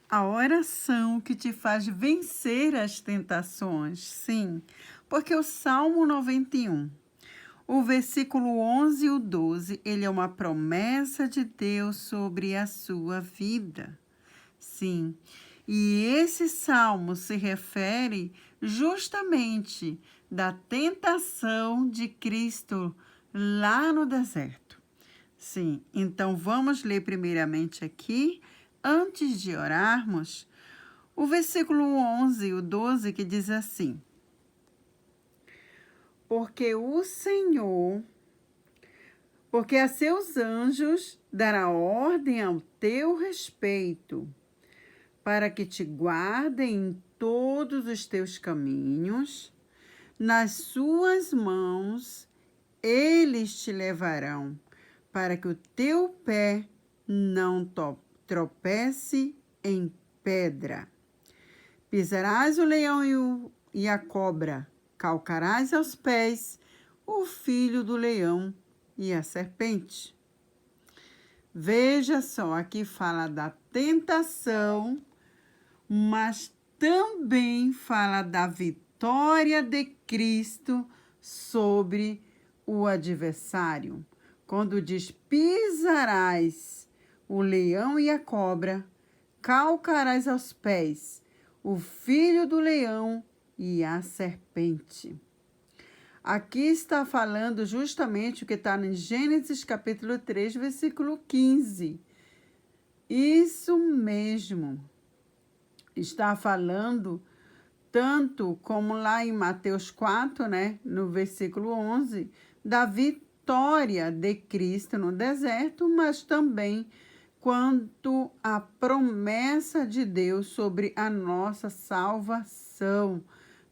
A oração que te faz vencer as tentações, sim, porque o Salmo 91, o versículo 11 e o 12, ele é uma promessa de Deus sobre a sua vida. Sim, e esse salmo se refere justamente da tentação de Cristo lá no deserto. Sim, então vamos ler primeiramente aqui, antes de orarmos, o versículo 11 e o 12 que diz assim: porque a seus anjos dará ordem ao teu respeito, para que te guardem em todos os teus caminhos, nas suas mãos eles te levarão, para que o teu pé não tropece em pedra. Pisarás o leão e a cobra, calcarás aos pés o filho do leão e a serpente. Veja só, aqui fala da tentação, mas também fala da vitória de Cristo sobre o adversário. Quando diz: pisarás o leão e a cobra, calcarás aos pés o filho do leão e a serpente. Aqui está falando justamente o que está em Gênesis capítulo 3, versículo 15. Isso mesmo. Está falando tanto como lá em Mateus 4, né, no versículo 11, da vitória de Cristo no deserto, mas também quanto à promessa de Deus sobre a nossa salvação,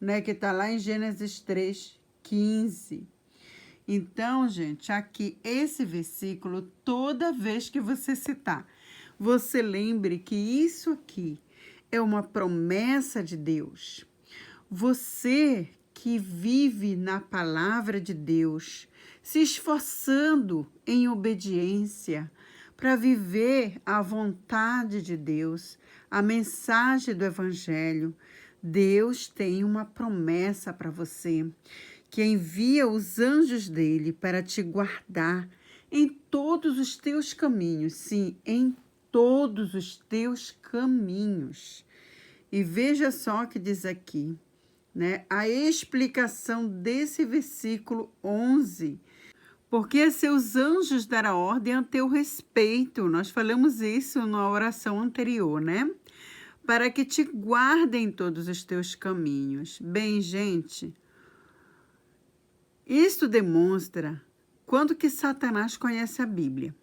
né, que está lá em Gênesis 3, 15. Então, gente, aqui esse versículo, toda vez que você citar, você lembre que isso aqui é uma promessa de Deus. Você que vive na palavra de Deus, se esforçando em obediência para viver a vontade de Deus, a mensagem do Evangelho, Deus tem uma promessa para você, que envia os anjos dele para te guardar em todos os teus caminhos, sim, em todos os teus caminhos. E veja só o que diz aqui, né? A explicação desse versículo 11. Porque a seus anjos dará ordem a teu respeito. Nós falamos isso na oração anterior, né? Para que te guardem todos os teus caminhos. Bem, gente, isto demonstra quanto que Satanás conhece a Bíblia.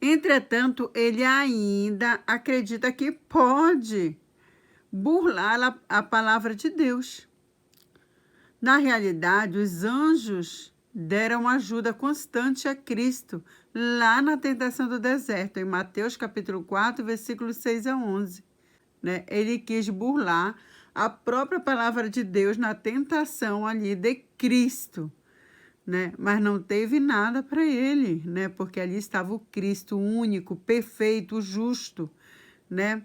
Entretanto, ele ainda acredita que pode burlar a palavra de Deus. Na realidade, os anjos deram ajuda constante a Cristo lá na tentação do deserto, em Mateus capítulo 4, versículos 6 a 11. Né? Ele quis burlar a própria palavra de Deus na tentação ali de Cristo, né? Mas não teve nada para ele, né? Porque ali estava o Cristo único, perfeito, justo, né?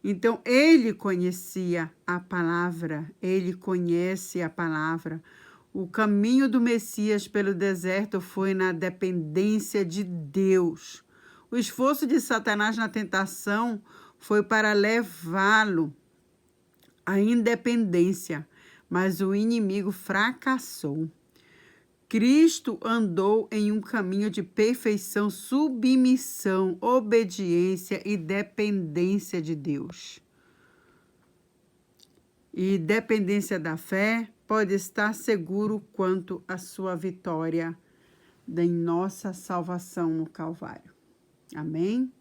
Então, ele conhecia a palavra, ele conhece a palavra. O caminho do Messias pelo deserto foi na dependência de Deus. O esforço de Satanás na tentação foi para levá-lo à independência, mas o inimigo fracassou. Cristo andou em um caminho de perfeição, submissão, obediência e dependência de Deus. E dependência da fé, pode estar seguro quanto à sua vitória em nossa salvação no Calvário. Amém?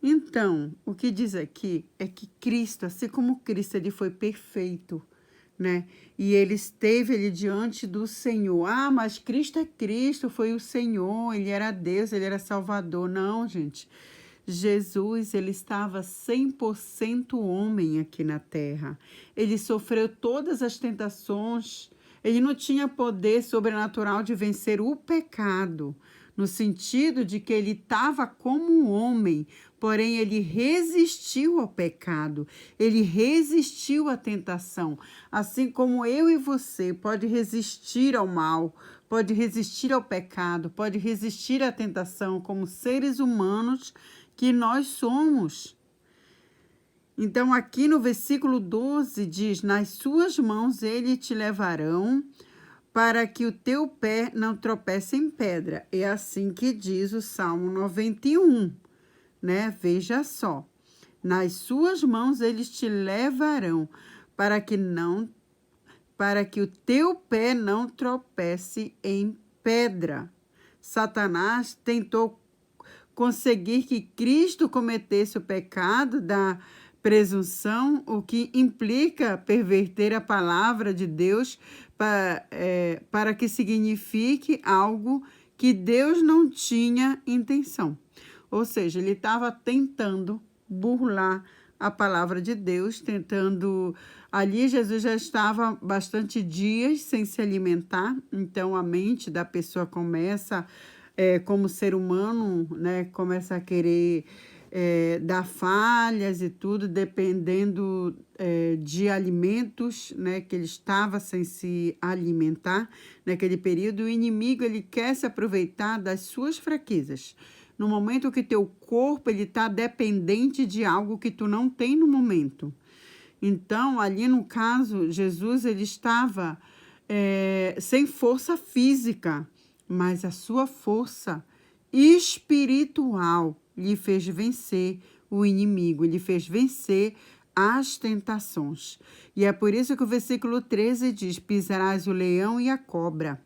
Então, o que diz aqui é que Cristo, assim como Cristo, ele foi perfeito, né? E ele esteve ali diante do Senhor. Ah, mas Cristo é Cristo, foi o Senhor, ele era Deus, ele era Salvador. Não, gente. Jesus, ele estava 100% homem aqui na terra. Ele sofreu todas as tentações. Ele não tinha poder sobrenatural de vencer o pecado, no sentido de que ele estava como um homem, porém ele resistiu ao pecado, ele resistiu à tentação, assim como eu e você pode resistir ao mal, pode resistir ao pecado, pode resistir à tentação como seres humanos que nós somos. Então, aqui no versículo 12 diz: nas suas mãos ele te levarão, para que o teu pé não tropece em pedra. É assim que diz o Salmo 91, né? Veja só. Nas suas mãos eles te levarão, para que o teu pé não tropece em pedra. Satanás tentou conseguir que Cristo cometesse o pecado da presunção, o que implica perverter a palavra de Deus para que signifique algo que Deus não tinha intenção. Ou seja, ele estava tentando burlar a palavra de Deus, tentando... Ali Jesus já estava bastante dias sem se alimentar, então a mente da pessoa começa, como ser humano, né, começa a querer dar falhas e tudo, dependendo de alimentos, né, que ele estava sem se alimentar naquele período. O inimigo, ele quer se aproveitar das suas fraquezas. No momento que teu corpo ele está dependente de algo que tu não tem no momento. Então, ali no caso, Jesus ele estava sem força física, mas a sua força espiritual lhe fez vencer o inimigo, lhe fez vencer as tentações. E é por isso que o versículo 13 diz: pisarás o leão e a cobra,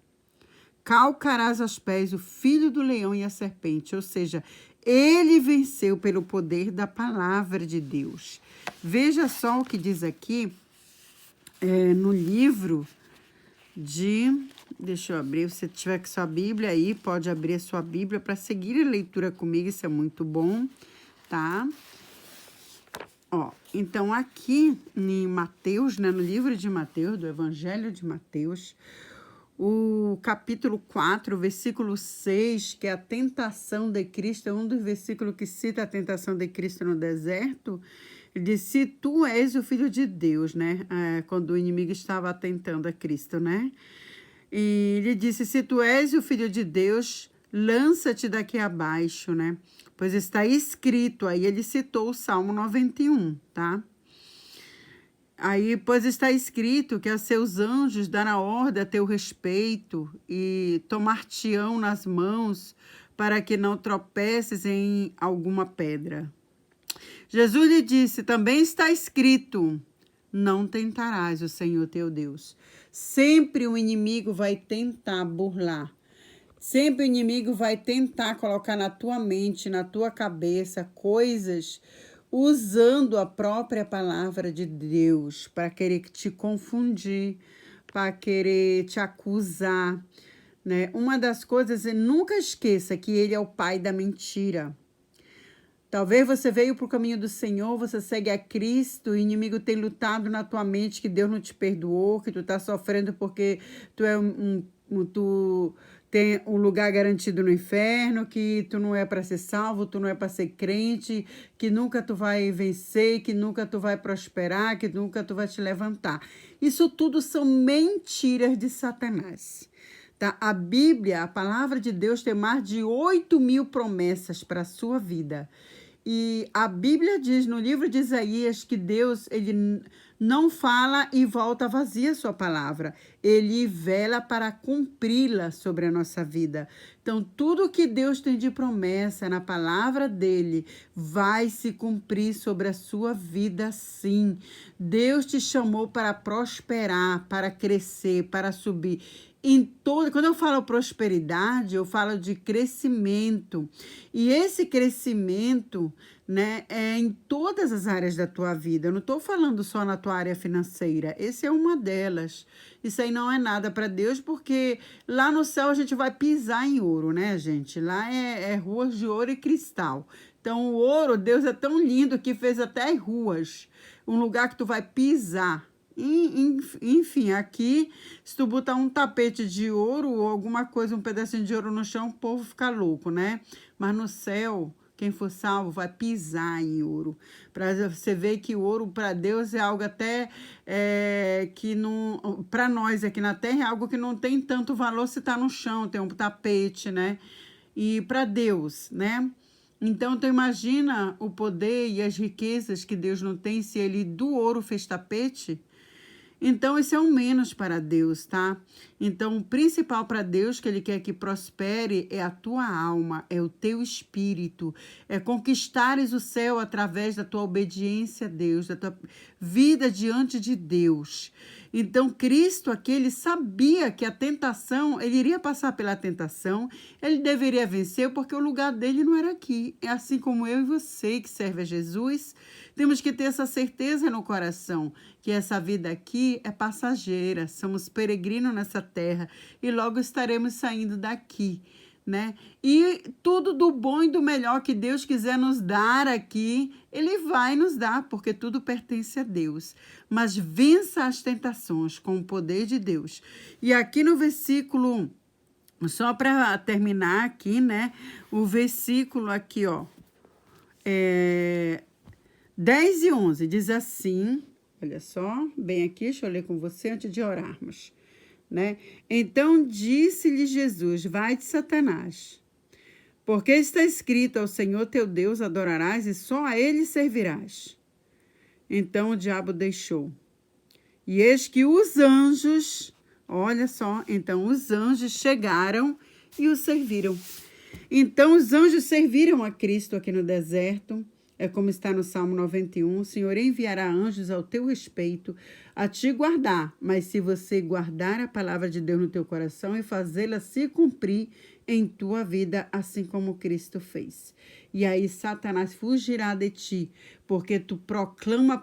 calcarás aos pés o filho do leão e a serpente. Ou seja, ele venceu pelo poder da palavra de Deus. Veja só o que diz aqui no livro de... Deixa eu abrir, se tiver com sua Bíblia aí, pode abrir a sua Bíblia para seguir a leitura comigo, isso é muito bom, tá? Ó, então aqui em Mateus, né, no livro de Mateus, do Evangelho de Mateus, o capítulo 4, versículo 6, que é a tentação de Cristo, é um dos versículos que cita a tentação de Cristo no deserto. Ele diz: se tu és o Filho de Deus, né? Quando o inimigo estava tentando a Cristo, né? E ele disse: se tu és o Filho de Deus, lança-te daqui abaixo, né? Pois está escrito, aí ele citou o Salmo 91, tá? Aí, pois está escrito que a seus anjos dará ordem a teu respeito e tomar-te-ão nas mãos para que não tropeces em alguma pedra. Jesus lhe disse: também está escrito, não tentarás o Senhor teu Deus. Sempre o inimigo vai tentar burlar. Sempre o inimigo vai tentar colocar na tua mente, na tua cabeça, coisas usando a própria palavra de Deus para querer te confundir, para querer te acusar, né? Uma das coisas é: nunca esqueça que ele é o pai da mentira. Talvez você veio para o caminho do Senhor, você segue a Cristo, o inimigo tem lutado na tua mente que Deus não te perdoou, que tu está sofrendo porque tu tem um lugar garantido no inferno, que tu não é para ser salvo, tu não é para ser crente, que nunca tu vai vencer, que nunca tu vai prosperar, que nunca tu vai te levantar. Isso tudo são mentiras de Satanás. Tá? A Bíblia, a palavra de Deus, tem mais de 8.000 promessas para a sua vida. E a Bíblia diz no livro de Isaías que Deus, ele não fala e volta vazia a sua palavra. Ele vela para cumpri-la sobre a nossa vida. Então, tudo que Deus tem de promessa na palavra dele vai se cumprir sobre a sua vida, sim. Deus te chamou para prosperar, para crescer, para subir. Quando eu falo prosperidade, eu falo de crescimento. E esse crescimento, né, é em todas as áreas da tua vida. Eu não estou falando só na tua área financeira. Essa é uma delas. Isso aí não é nada para Deus, porque lá no céu a gente vai pisar em ouro, né, gente? Lá é ruas de ouro e cristal. Então, o ouro, Deus é tão lindo que fez até ruas. Um lugar que tu vai pisar. Enfim, aqui, se tu botar um tapete de ouro ou alguma coisa, um pedacinho de ouro no chão, o povo fica louco, né? Mas no céu Quem for salvo vai pisar em ouro. Para você ver que o ouro para Deus é algo até que não. Para nós aqui na Terra é algo que não tem tanto valor se está no chão, tem um tapete, né? E para Deus, né? Então, tu imagina o poder e as riquezas que Deus não tem se ele do ouro fez tapete? Então, esse é um menos para Deus, tá? Então, o principal para Deus que Ele quer que prospere é a tua alma, é o teu espírito, é conquistares o céu através da tua obediência a Deus, da tua vida diante de Deus. Então, Cristo aqui, ele sabia que a tentação, ele iria passar pela tentação, ele deveria vencer, porque o lugar dele não era aqui. É assim como eu e você que serve a Jesus, temos que ter essa certeza no coração, que essa vida aqui é passageira, somos peregrinos nessa terra e logo estaremos saindo daqui, né? E tudo do bom e do melhor que Deus quiser nos dar aqui, Ele vai nos dar, porque tudo pertence a Deus. Mas vença as tentações com o poder de Deus. E aqui no versículo, só para terminar aqui, né? O versículo aqui, ó, 10 e 11, diz assim, olha só, bem aqui, deixa eu ler com você antes de orarmos, né? Então disse-lhe Jesus, vai-te, Satanás, porque está escrito, ao Senhor teu Deus adorarás e só a ele servirás. Então o diabo deixou. E eis que os anjos, olha só, então os anjos chegaram e o serviram. Então os anjos serviram a Cristo aqui no deserto. É como está no Salmo 91, o Senhor enviará anjos ao teu respeito, a te guardar. Mas se você guardar a palavra de Deus no teu coração e fazê-la se cumprir em tua vida, assim como Cristo fez. E aí Satanás fugirá de ti, porque tu proclama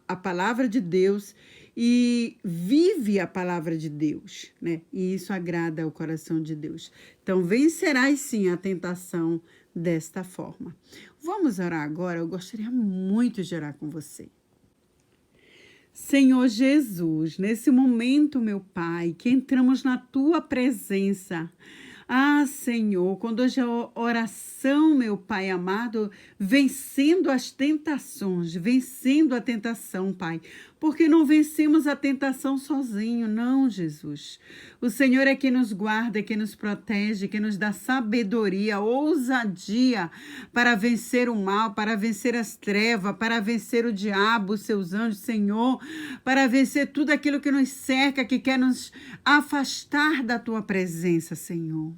a palavra de Deus e vive a palavra de Deus, né? E isso agrada ao coração de Deus. Então vencerás sim a tentação desta forma. Vamos orar agora? Eu gostaria muito de orar com você. Senhor Jesus, nesse momento, meu Pai, que entramos na Tua presença, Senhor, quando hoje a oração, meu Pai amado, vencendo as tentações, vencendo a tentação, Pai, porque não vencemos a tentação sozinho, não, Jesus. O Senhor é que nos guarda, que nos protege, que nos dá sabedoria, ousadia para vencer o mal, para vencer as trevas, para vencer o diabo, os seus anjos, Senhor, para vencer tudo aquilo que nos cerca, que quer nos afastar da Tua presença, Senhor.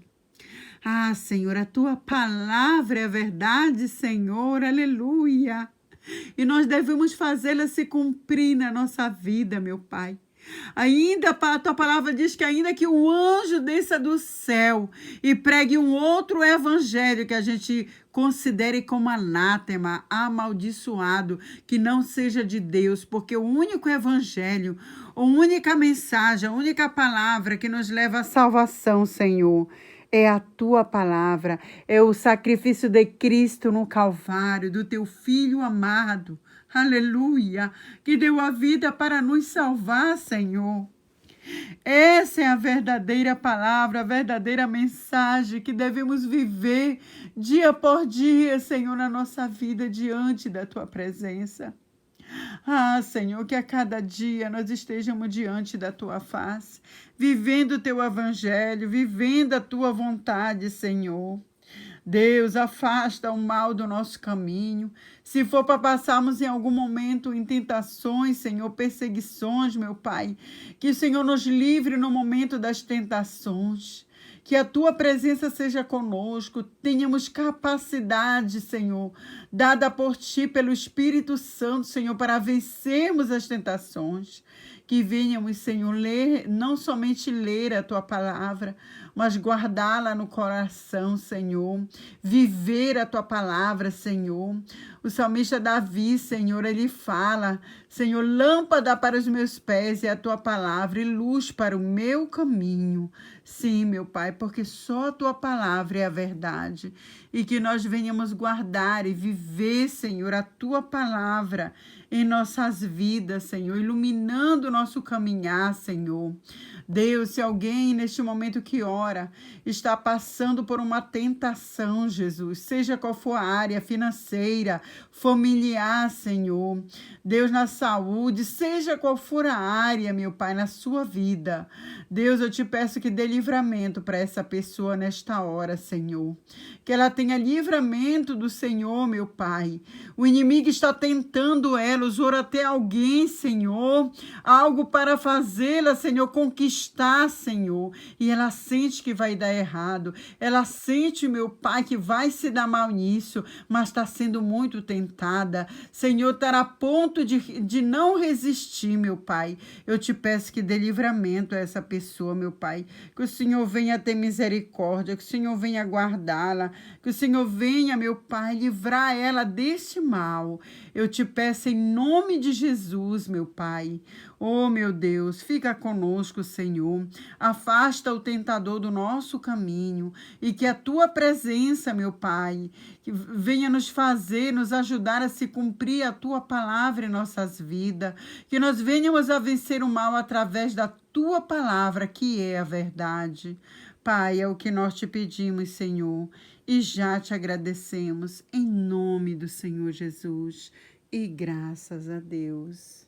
Senhor, a Tua palavra é a verdade, Senhor, aleluia. E nós devemos fazê-la se cumprir na nossa vida, meu Pai. Ainda a Tua palavra diz que ainda que um anjo desça do céu e pregue um outro evangelho que a gente considere como anátema, amaldiçoado, que não seja de Deus, porque o único evangelho, a única mensagem, a única palavra que nos leva à salvação, Senhor, é a Tua palavra, é o sacrifício de Cristo no Calvário, do Teu Filho amado, aleluia, que deu a vida para nos salvar, Senhor. Essa é a verdadeira palavra, a verdadeira mensagem que devemos viver dia por dia, Senhor, na nossa vida diante da Tua presença. Senhor, que a cada dia nós estejamos diante da Tua face, vivendo o Teu evangelho, vivendo a Tua vontade, Senhor. Deus, afasta o mal do nosso caminho. Se for para passarmos em algum momento em tentações, Senhor, perseguições, meu Pai, que o Senhor nos livre no momento das tentações. Que a Tua presença seja conosco, tenhamos capacidade, Senhor, dada por Ti, pelo Espírito Santo, Senhor, para vencermos as tentações. Que venhamos, Senhor, não somente ler a Tua palavra, mas guardá-la no coração, Senhor. Viver a Tua palavra, Senhor. O salmista Davi, Senhor, ele fala, Senhor, lâmpada para os meus pés é a Tua palavra e luz para o meu caminho. Sim, meu Pai, porque só a Tua palavra é a verdade. E que nós venhamos guardar e viver, Senhor, a Tua palavra em nossas vidas, Senhor, iluminando o nosso caminhar, Senhor. Deus, se alguém neste momento que ora está passando por uma tentação, Jesus, seja qual for a área financeira, familiar, Senhor, Deus, na saúde, seja qual for a área, meu Pai, na sua vida, Deus, eu te peço que dê livramento para essa pessoa nesta hora, Senhor, que ela tenha livramento do Senhor, meu Pai. O inimigo está tentando ela, usou até alguém, Senhor, algo para fazê-la, Senhor, conquistar, Senhor, e ela sente que vai dar errado, ela sente, meu Pai, que vai se dar mal nisso, mas está sendo muito tentada, Senhor, está a ponto de não resistir, meu Pai. Eu te peço que dê livramento a essa pessoa, meu Pai, que o Senhor venha ter misericórdia, que o Senhor venha guardá-la, que o Senhor venha, meu Pai, livrar ela deste mal. Eu te peço em nome de Jesus, meu Pai. Oh, meu Deus, fica conosco, Senhor. Afasta o tentador do nosso caminho e que a tua presença, meu Pai, que venha nos fazer, nos ajudar a se cumprir a tua palavra em nossas vidas, que nós venhamos a vencer o mal através da tua palavra, que é a verdade. Pai, é o que nós te pedimos, Senhor, e já te agradecemos em nome do Senhor Jesus. E graças a Deus.